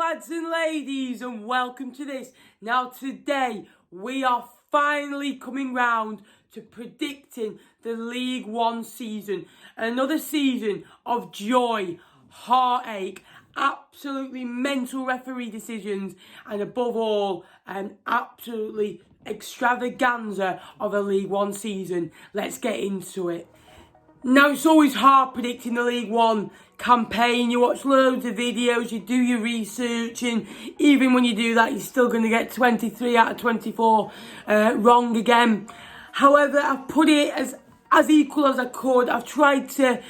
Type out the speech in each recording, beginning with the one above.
lads and ladies, and welcome to this. Now today we are finally coming round to predicting the League One season. Another season of joy, heartache, absolutely mental referee decisions, and above all, an absolutely extravaganza of a League One season. Let's get into it. Now, it's always hard predicting the League One campaign. You watch loads of videos, you do your research, and even when you do that, you're still going to get 23 out of 24 wrong again. However, I've put it as equal as I could. I've tried to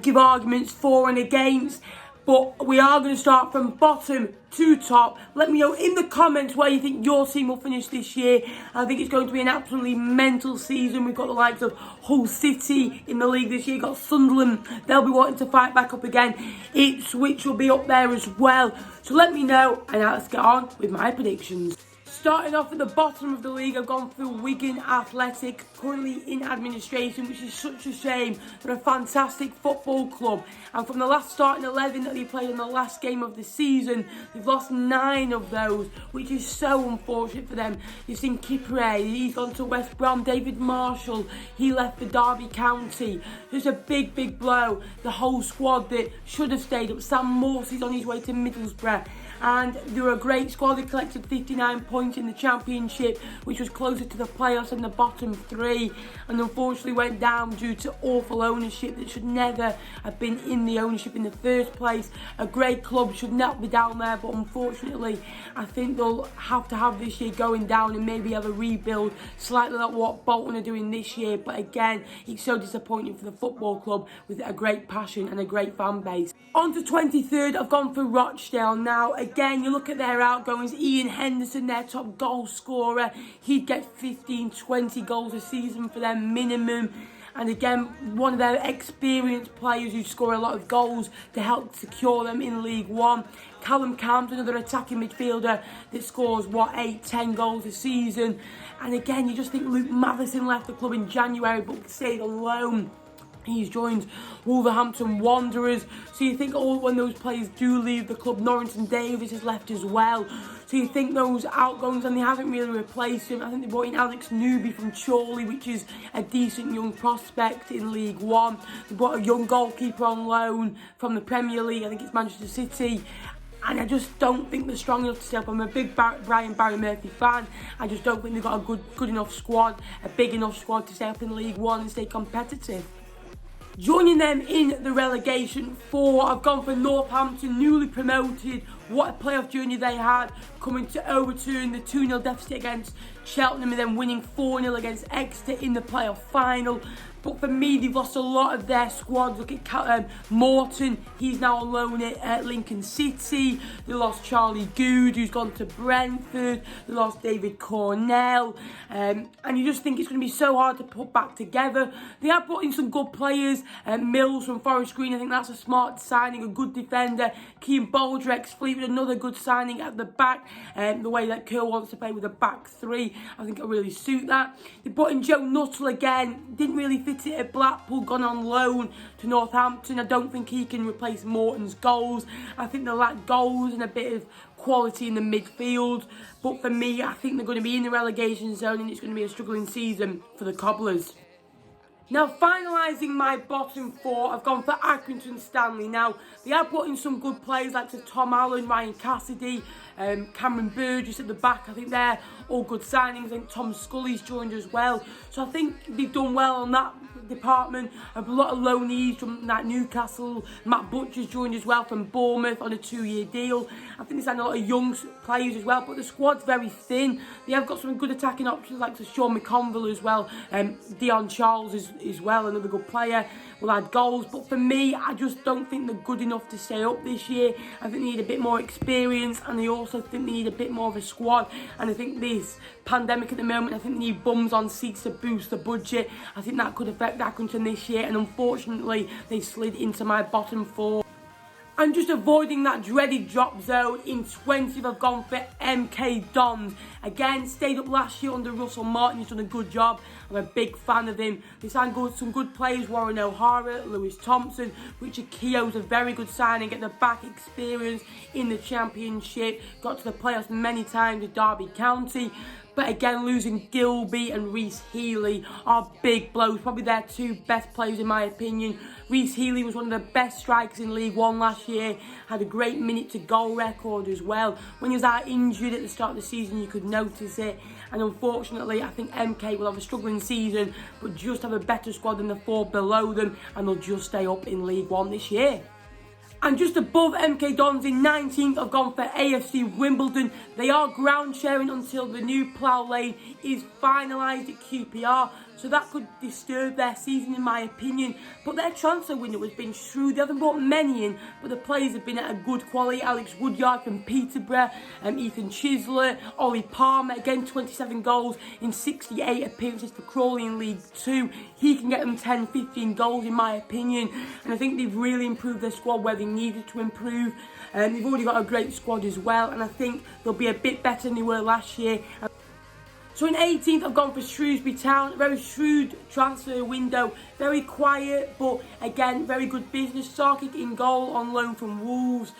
give arguments for and against, but we are going to start from bottom to top. Let me know in the comments where you think your team will finish this year. I think it's going to be an absolutely mental season. We've got the likes of Hull City in the league this year. We've got Sunderland. They'll be wanting to fight back up again. Ipswich will be up there as well. So let me know, and let's get on with my predictions. Starting off at the bottom of the league, I've gone for Wigan Athletic, currently in administration, which is such a shame. They're a fantastic football club, and from the last starting 11 that they played in the last game of the season, they've lost 9 of those, which is so unfortunate for them. You've seen Kipre, he's gone to West Brom. David Marshall, he left for Derby County. Just a big blow. The whole squad that should have stayed up. Sam Morsey's on his way to Middlesbrough. And they were a great squad. They collected 59 points in the Championship, which was closer to the playoffs than the bottom 3, and unfortunately went down due to awful ownership that should never have been in the ownership in the first place. A great club should not be down there, but unfortunately I think they'll have to have this year going down and maybe have a rebuild, slightly like what Bolton are doing this year. But again, it's so disappointing for the football club with a great passion and a great fan base. On to 23rd, I've gone for Rochdale. Now again, you look at their outgoings. Ian Henderson, their top goal scorer, he'd get 15-20 goals a season for them minimum. And again, one of their experienced players who score a lot of goals to help secure them in League One. Callum Campbell, another attacking midfielder that scores 8-10 goals a season. And again, you just think Luke Matheson left the club in January but stayed on loan. He's joined Wolverhampton Wanderers. So you think, when those players do leave the club, Norrington Davis has left as well. So you think those outgoings, and they haven't really replaced him. I think they brought in Alex Newby from Chorley, which is a decent young prospect in League One. They brought a young goalkeeper on loan from the Premier League. I think it's Manchester City. And I just don't think they're strong enough to stay up. I'm a big Barry Murphy fan. I just don't think they've got a good enough squad, a big enough squad to stay up in League One and stay competitive. Joining them in the relegation 4, I've gone for Northampton, newly promoted. What a playoff journey they had, coming to overturn the 2-0 deficit against Cheltenham and then winning 4-0 against Exeter in the playoff final. But for me, they've lost a lot of their squad. Look at Morton, he's now on loan at Lincoln City. They lost Charlie Good, who's gone to Brentford. They lost David Cornell. And you just think it's going to be so hard to put back together. They have brought in some good players. Mills from Forest Green, I think that's a smart signing, a good defender. Keane Baldrex Fleet with another good signing at the back. The way that Crewe wants to play with a back 3, I think it'll really suit that. They brought in Joe Nuttall again. Didn't really fit it at Blackpool, gone on loan to Northampton. I don't think he can replace Morton's goals. I think they lack goals and a bit of quality in the midfield. But for me, I think they're going to be in the relegation zone and it's going to be a struggling season for the Cobblers. Now, finalising my bottom 4, I've gone for Accrington Stanley. Now, they have brought in some good players like Tom Allen, Ryan Cassidy, Cameron Burgess at the back. I think they're all good signings. I think Tom Scully's joined as well. So I think they've done well on that department. A lot of loanees from Newcastle. Matt Butcher's joined as well from Bournemouth on a 2-year deal. I think they signed a lot of young players as well, but the squad's very thin. They have got some good attacking options like Sean McConville as well. Dion Charles as well, another good player, will add goals. But for me, I just don't think they're good enough to stay up this year. I think they need a bit more experience, and they also think they need a bit more of a squad. And I think this pandemic at the moment, I think they need bums on seats to boost the budget. I think that could affect Accrington this year, and unfortunately they slid into my bottom 4. And just avoiding that dreaded drop zone, in 20th I've gone for MK Dons. Again, stayed up last year under Russell Martin, he's done a good job. I'm a big fan of him. They signed some good players, Warren O'Hara, Lewis Thompson. Richard Keogh's a very good signing, get the back experience in the Championship. Got to the playoffs many times with Derby County. But again, losing Gilby and Reece Healey are big blows. Probably their two best players in my opinion. Reece Healey was one of the best strikers in League One last year. Had a great minute-to-goal record as well. When he was out injured at the start of the season, you could notice it. And unfortunately, I think MK will have a struggling season, but just have a better squad than the four below them, and they'll just stay up in League One this year. And just above MK Dons in 19th, I've gone for AFC Wimbledon. They are ground sharing until the new plough lane is finalised at QPR. So that could disturb their season in my opinion. But their transfer window has been shrewd. They haven't brought many in, but the players have been at a good quality. Alex Woodyard from Peterbrough, Ethan Chisler, Ollie Palmer, again 27 goals in 68 appearances for Crawley in League 2. He can get them 10, 15 goals in my opinion. And I think they've really improved their squad where they needed to improve. They've already got a great squad as well, and I think they'll be a bit better than they were last year. So in 18th, I've gone for Shrewsbury Town. A very shrewd transfer window. Very quiet, but again, very good business. Sarkic in goal on loan from Wolves.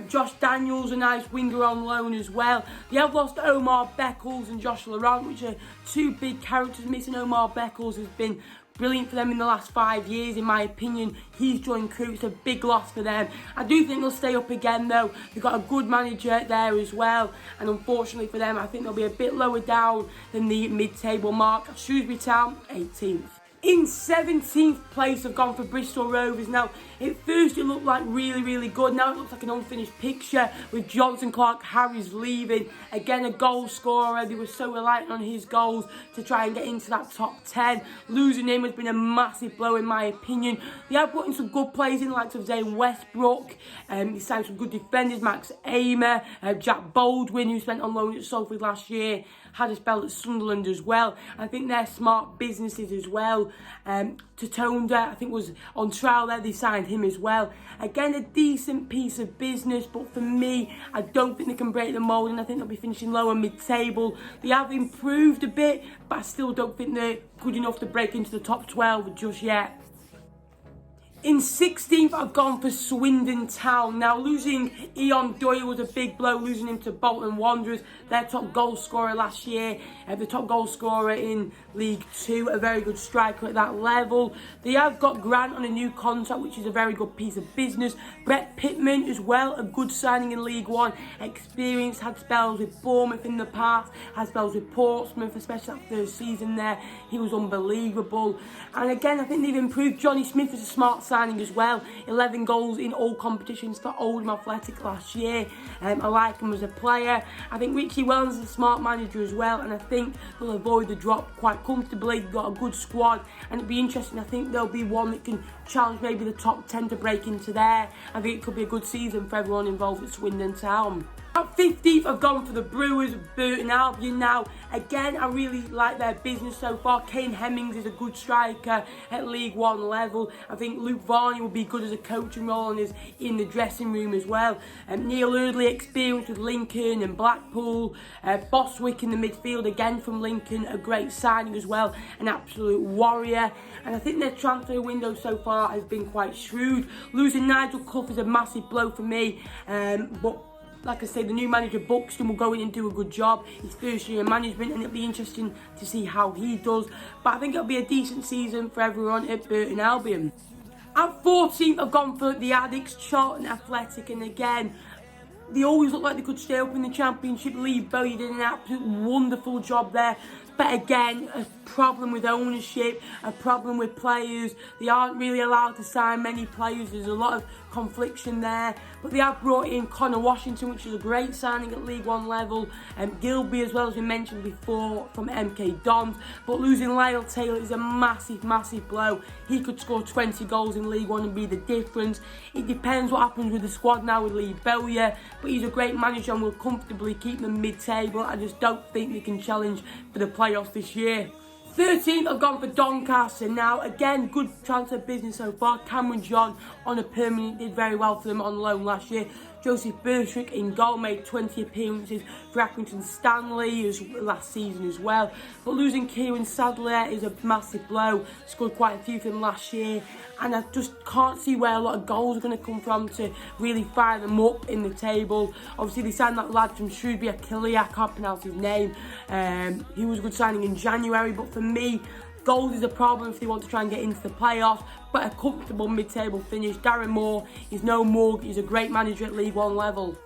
Josh Daniels, a nice winger on loan as well. They have lost Omar Beckles and Josh Laurent, which are two big characters missing. Omar Beckles has been brilliant for them in the last 5 years, in my opinion. He's joined Crewe, it's a big loss for them. I do think they'll stay up again though. They've got a good manager there as well, and unfortunately for them, I think they'll be a bit lower down than the mid-table mark. Shrewsbury Town, 18th. In 17th place, I've gone for Bristol Rovers. Now, at first it looked like really good. Now it looks like an unfinished picture with Johnson Clark-Harris leaving. Again, a goal scorer. They were so reliant on his goals to try and get into that top 10. Losing him has been a massive blow in my opinion. They have put in some good players in, like of Zane Westbrook. They signed some good defenders, Max Amer, Jack Baldwin, who spent on loan at Salford last year. Had a spell at Sunderland as well. I think they're smart businesses as well. Tatonda, I think, was on trial there. They signed him as well. Again, a decent piece of business, but for me, I don't think they can break the mould, and I think they'll be finishing lower mid-table. They have improved a bit, but I still don't think they're good enough to break into the top 12 just yet. In 16th, I've gone for Swindon Town. Now, losing Ian Doyle was a big blow, losing him to Bolton Wanderers, their top goal scorer last year, the top goal scorer in League 2, a very good striker at that level. They have got Grant on a new contract, which is a very good piece of business. Brett Pittman as well, a good signing in League 1. Experience, had spells with Bournemouth in the past, had spells with Portsmouth, especially that first season there. He was unbelievable. And again, I think they've improved. Johnny Smith is a smart signing as well. 11 goals in all competitions for Oldham Athletic last year. I like him as a player. I think Richie Wellens is a smart manager as well, and I think they'll avoid the drop quite comfortably. They've got a good squad, and it'll be interesting. I think there'll be one that can challenge maybe the top 10 to break into there. I think it could be a good season for everyone involved at Swindon Town. At 15th, I've gone for the Brewers, Burton Albion. Now, again, I really like their business so far. Kane Hemmings is a good striker at League 1 level. I think Luke Varney will be good as a coaching role and is in the dressing room as well. Neil Eardley, experienced with Lincoln and Blackpool. Boswick in the midfield, again from Lincoln, a great signing as well. An absolute warrior. And I think their transfer window so far has been quite shrewd. Losing Nigel Clough is a massive blow for me, but like I say, the new manager Buxton will go in and do a good job. His first year in management, and it'll be interesting to see how he does. But I think it'll be a decent season for everyone at Burton Albion. At 14th, I've gone for the Addicts, Charlton Athletic, and again, they always look like they could stay up in the Championship. Lee Bowyer did an absolute wonderful job there. But again, a problem with ownership, a problem with players. They aren't really allowed to sign many players. There's a lot of confliction there. But they have brought in Connor Washington, which is a great signing at League 1 level. Gilby, as well, as we mentioned before, from MK Dons. But losing Lyle Taylor is a massive blow. He could score 20 goals in League 1 and be the difference. It depends what happens with the squad now with Lee Bowyer. But he's a great manager and will comfortably keep them mid-table. I just don't think they can challenge for the playoffs this year. 13th, I've gone for Doncaster. Now, again, good transfer business so far. Cameron John on a permanent did very well for them on loan last year. Joseph Burtrick in goal made 20 appearances for Accrington Stanley last season as well. But losing Kieran Sadler is a massive blow. Scored quite a few for them last year. And I just can't see where a lot of goals are going to come from to really fire them up in the table. Obviously, they signed that lad from Shrewsbury, Achille, I can't pronounce his name. He was a good signing in January, but for me, goals is a problem if they want to try and get into the playoffs, but a comfortable mid-table finish. Darren Moore is no more, he's a great manager at League One level.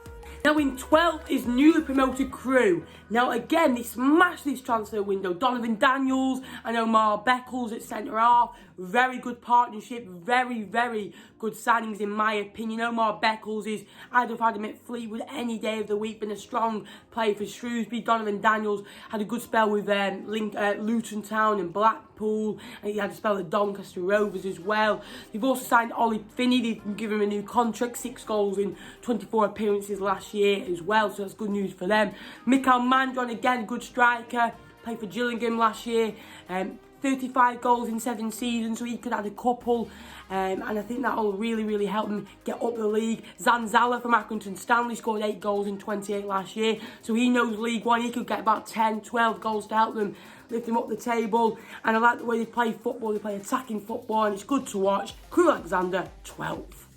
Now in 12th is newly promoted Crewe. Now again, they smashed this transfer window. Donovan Daniels and Omar Beckles at centre-half. Very good partnership, very, very good signings in my opinion. Omar Beckles I'd have had him at Fleetwood any day of the week, been a strong player for Shrewsbury. Donovan Daniels had a good spell with Luton Town and Blackpool, and he had a spell at Doncaster Rovers as well. They've also signed Ollie Finney, they've given him a new contract, 6 goals in 24 appearances last year as well, so that's good news for them. Mikael Mandron, again, good striker, played for Gillingham last year. 35 goals in 7 seasons, so he could add a couple, and I think that will really, really help him get up the league. Zanzala from Accrington Stanley scored 8 goals in 28 last year, so he knows League One. He could get about 10, 12 goals to help them lift him up the table, and I like the way they play football. They play attacking football, and it's good to watch. Crewe Alexandra, 12th.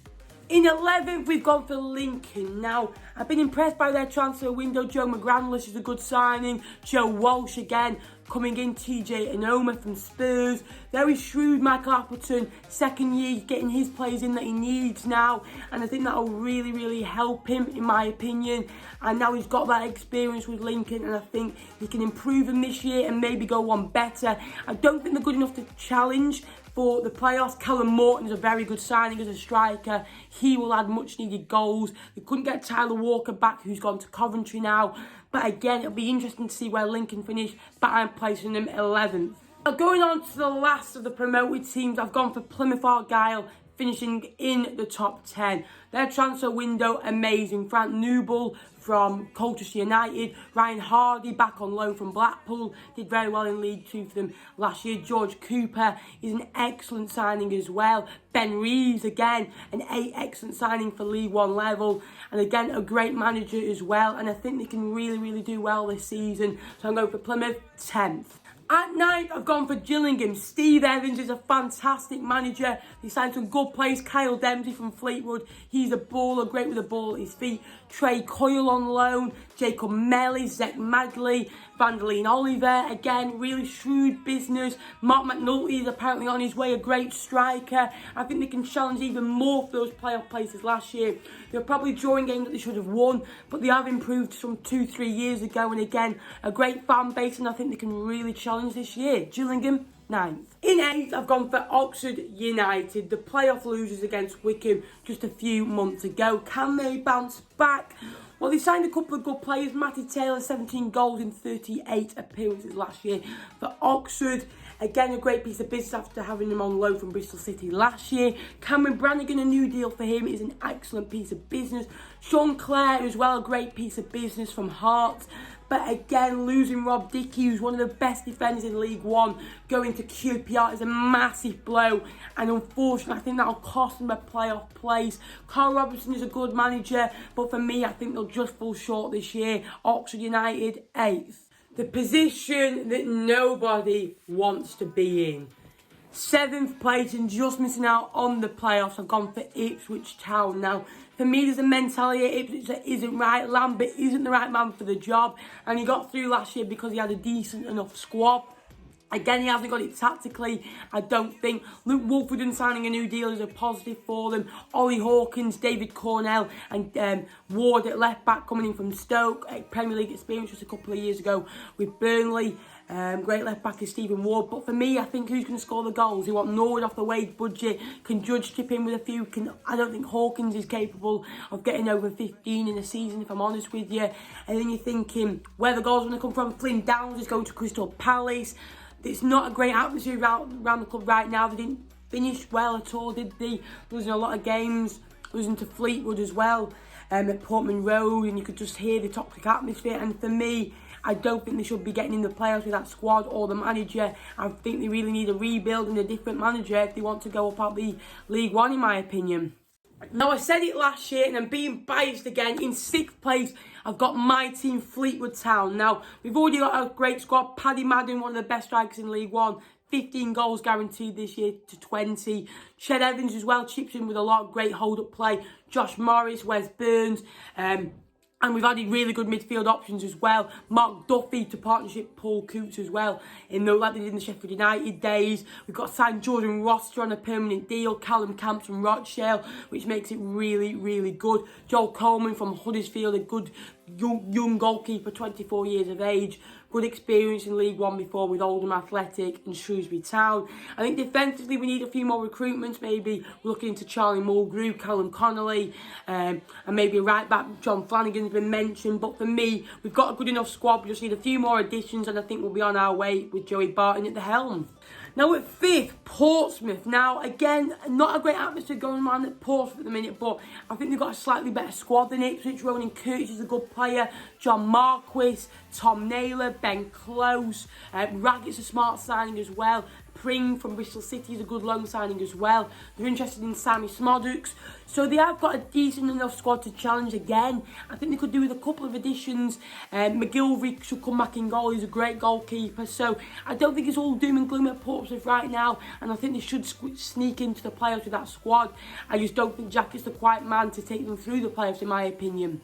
In 11th, we've gone for Lincoln. Now, I've been impressed by their transfer window. Joe McGranless is a good signing. Joe Walsh again coming in. TJ Anoma from Spurs. Very shrewd Michael Appleton. Second year, getting his players in that he needs now. And I think that will really, really help him, in my opinion. And now he's got that experience with Lincoln, and I think he can improve him this year and maybe go one better. I don't think they're good enough to challenge for the playoffs. Callum Morton is a very good signing as a striker. He will add much needed goals. They couldn't get Tyler Walker back, who's gone to Coventry now. But again, it'll be interesting to see where Lincoln finish, but I'm placing them 11th. Now going on to the last of the promoted teams, I've gone for Plymouth Argyle, finishing in the top 10. Their transfer window, amazing. Frank Newell from Colchester United. Ryan Hardy back on loan from Blackpool. Did very well in League 2 for them last year. George Cooper is an excellent signing as well. Ben Reeves, again, an excellent signing for League 1 level. And again, a great manager as well. And I think they can really, really do well this season. So I'm going for Plymouth, 10th. At 9th, I've gone for Gillingham. Steve Evans is a fantastic manager. He signed some good players. Kyle Dempsey from Fleetwood. He's a baller, great with the ball at his feet. Trey Coyle on loan. Jacob Melly, Zach Madley, Vandeline Oliver. Again, really shrewd business. Mark McNulty is apparently on his way, a great striker. I think they can challenge even more for those playoff places last year. They were probably drawing games that they should have won, but they have improved from 2-3 years ago. And again, a great fan base, and I think they can really challenge this year. Gillingham, 9th. In 8th, I've gone for Oxford United, the playoff losers against Wigan just a few months ago. Can they bounce back? Well, they signed a couple of good players. Matty Taylor, 17 goals in 38 appearances last year for Oxford. Again, a great piece of business after having him on loan from Bristol City last year. Cameron Brannigan, a new deal for him, is an excellent piece of business. Sean Clare as well, a great piece of business from Hearts. But again, losing Rob Dickey, who's one of the best defenders in League One, going to QPR is a massive blow. And unfortunately, I think that'll cost them a playoff place. Carl Robinson is a good manager, but for me, I think they'll just fall short this year. Oxford United, 8th. The position that nobody wants to be in. 7th place and just missing out on the playoffs. I've gone for Ipswich Town. Now, for me, there's a mentality at Ipswich that isn't right. Lambert isn't the right man for the job. And he got through last year because he had a decent enough squad. Again, he hasn't got it tactically, I don't think. Luke Wolfenden signing a new deal is a positive for them. Ollie Hawkins, David Cornell and Ward at left-back coming in from Stoke. Premier League experience just a couple of years ago with Burnley. Great left-back is Stephen Ward. But for me, I think who's going to score the goals? You want Norwood off the wage budget. Can Judge chip in with a few? I don't think Hawkins is capable of getting over 15 in a season, if I'm honest with you. And then you're thinking, where the goals are going to come from? Flynn Downs is going to Crystal Palace. It's not a great atmosphere around the club right now. They didn't finish well at all, did they? Losing a lot of games, losing to Fleetwood as well. at Portman Road, and you could just hear the toxic atmosphere. And for me, I don't think they should be getting in the playoffs with that squad or the manager. I think they really need a rebuild and a different manager if they want to go up out the League One, in my opinion. Now, I said it last year, and I'm being biased again. In 6th place, I've got my team, Fleetwood Town. Now, we've already got a great squad. Paddy Madden, one of the best strikers in League One. 15 goals guaranteed this year to 20. Ched Evans as well chips in with a lot of great hold-up play. Josh Morris, Wes Burns. And we've added really good midfield options as well. Mark Duffy to partnership Paul Coots as well, like they did in the Sheffield United days. We've got signed Jordan Roster on a permanent deal. Callum Camps from Rochdale, which makes it really, really good. Joel Coleman from Huddersfield, a good young goalkeeper, 24 years of age. Good experience in League One before with Oldham Athletic and Shrewsbury Town. I think defensively we need a few more recruitments. Maybe looking into Charlie Mulgrew, Callum Connolly, and maybe a right back, John Flanagan's been mentioned. But for me, we've got a good enough squad. We just need a few more additions, and I think we'll be on our way with Joey Barton at the helm. Now at 5th, Portsmouth. Now again, not a great atmosphere going on at Portsmouth at the minute, but I think they've got a slightly better squad than Ipswich. Ronan Curtis is a good player. John Marquis, Tom Naylor, Ben Close. Raggett's a smart signing as well. Pring from Bristol City is a good loan signing as well. They're interested in Sammy Smodux. So they have got a decent enough squad to challenge again. I think they could do with a couple of additions. McGilvery should come back in goal. He's a great goalkeeper. So I don't think it's all doom and gloom at Portsmouth right now. And I think they should sneak into the playoffs with that squad. I just don't think Jack is the quite man to take them through the playoffs, in my opinion.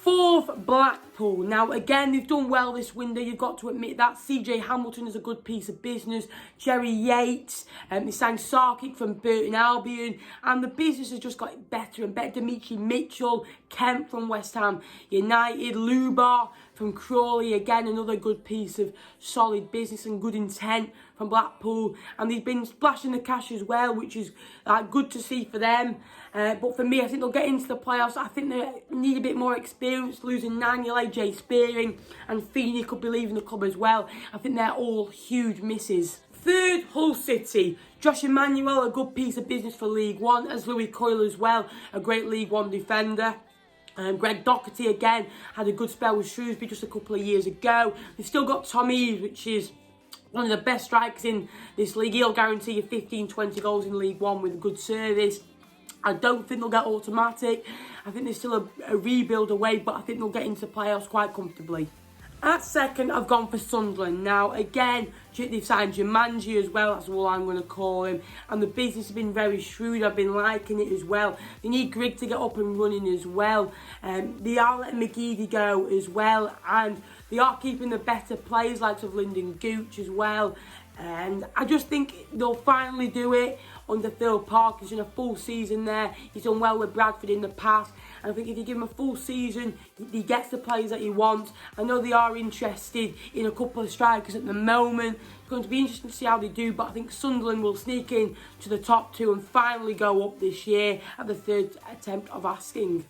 4th, Blackpool. Now, again, they've done well this window. You've got to admit that. CJ Hamilton is a good piece of business. Jerry Yates. They signed Sarkic from Burton Albion. And the business has just got better and better. Dimitri Mitchell, Kemp from West Ham United. Lubar from Crawley. Again, another good piece of solid business and good intent from Blackpool. And they've been splashing the cash as well, which is good to see for them. But for me, I think they'll get into the playoffs. I think they need a bit more experience. Losing Naniele, Jay Spearing, and Feeney could be leaving the club as well. I think they're all huge misses. 3rd, Hull City. Josh Emmanuel, a good piece of business for League One, as Louis Coyle as well, a great League One defender. Greg Doherty again had a good spell with Shrewsbury just a couple of years ago. They've still got Tom Eves, which is one of the best strikers in this league. He'll guarantee you 15-20 goals in League One with a good service. I don't think they'll get automatic. I think there's still a rebuild away, but I think they'll get into the playoffs quite comfortably. At 2nd, I've gone for Sunderland. Now, again, they've signed Jumanji as well. That's all I'm going to call him. And the business has been very shrewd. I've been liking it as well. They need Grigg to get up and running as well. They are letting McGeady go as well. And they are keeping the better players, like of Lyndon Gooch as well. And I just think they'll finally do it under Phil Park. He's done a full season there. He's done well with Bradford in the past. And I think if you give him a full season, he gets the players that he wants. I know they are interested in a couple of strikers at the moment. It's going to be interesting to see how they do. But I think Sunderland will sneak in to the top 2 and finally go up this year at the 3rd attempt of asking.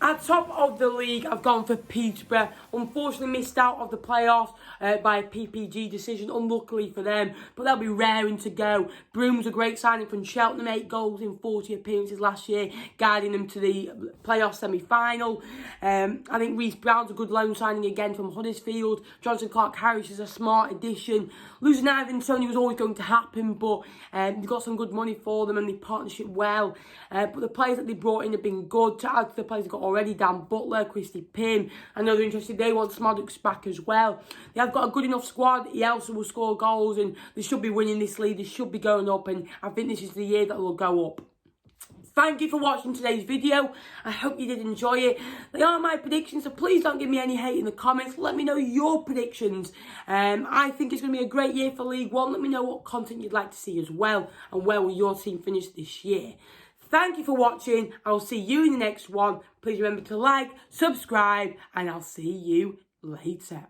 At top of the league, I've gone for Peterbrough. Unfortunately missed out of the playoffs by a PPG decision, unluckily for them. But they'll be raring to go. Broom's a great signing from Cheltenham, 8 goals in 40 appearances last year, guiding them to the playoff semi-final. I think Reece Brown's a good loan signing again from Huddersfield. Johnson Clark-Harris is a smart addition. Losing Ivan Toney was always going to happen, but they've got some good money for them and they partnership well. But the players that they brought in have been good. To add to the players they've got already, Dan Butler, Christy Pym. I know they're interested. They want Smodux back as well. They have got a good enough squad. He also will score goals and they should be winning this league. They should be going up, and I think this is the year that they'll go up. Thank you for watching today's video. I hope you did enjoy it. They are my predictions, so please don't give me any hate in the comments. Let me know your predictions. I think it's going to be a great year for League One. Let me know what content you'd like to see as well, and where will your team finish this year. Thank you for watching. I'll see you in the next one. Please remember to like, subscribe, and I'll see you later.